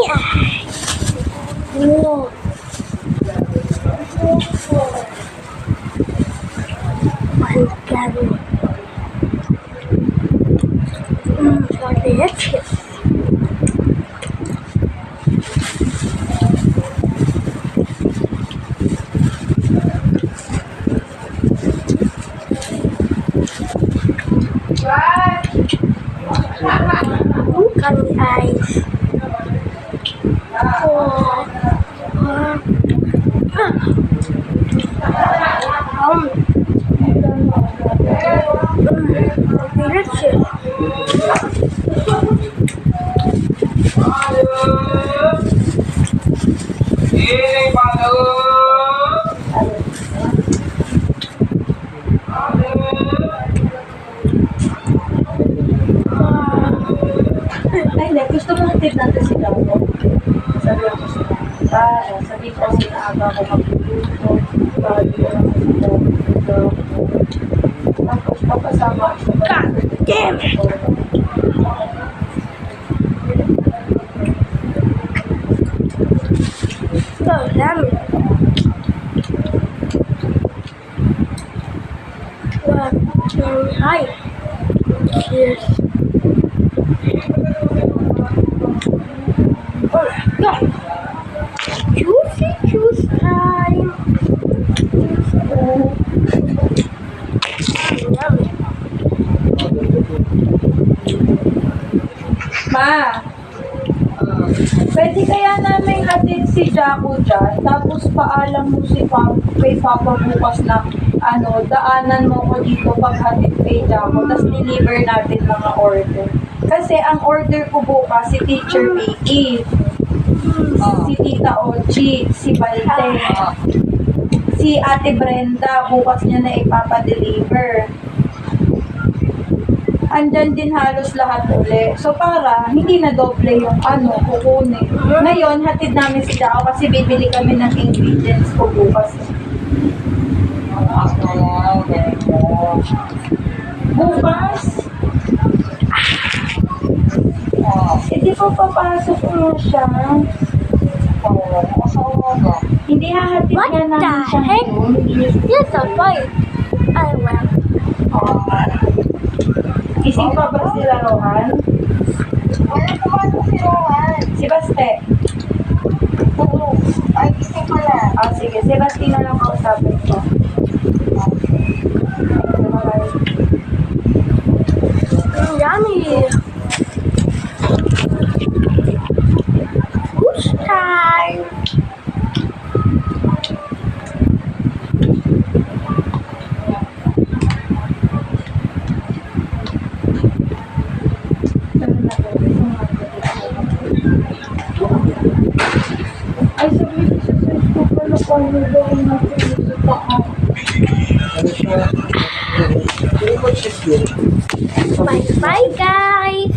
Wow. Margarine. Delicious. Curry ice. Delicious. Ay, gusto mo tip natin si Dapo. Sabi ako si Dapo. Sabi ko si Aga ako magluluto. Sabi ko lang si Dapo. Tapos papasama ako sa God damn it! So yummy. Wow, very high. Cheers. Oh my God. Juicy juice time. Yummy. Ma, pwede kaya namin hatid si Jaco dyan, tapos paalam mo si kay Papa bukas na daanan mo ko dito pag hatid kay Jaco, tapos deliver natin mga order. Kasi ang order ko bukas si Teacher Vicky, si Tita Ochi, si Balte, si Ate Brenda, bukas niya na ipapadeliver. Andyan din halos lahat uli. So para hindi na doble yung kukunin. Ngayon, hatid namin si Jaco kasi bibili kami ng ingredients ko bukas. Bukas? Di pa papasok mo siya. Hindi hahatid What nga namin the siya heck? ngayon. Yes, I'm fine. I will. Gising pa ba sila, Rohan? Wala pumasok si Rowan. Si Baste? Oo. Ay, gising pala. Sige. Si Baste na lang kausapin ko. Yummy. Who's time? Ay, sabi ko sa search ko pala paano gawin natin ito pa Bye bye, guys.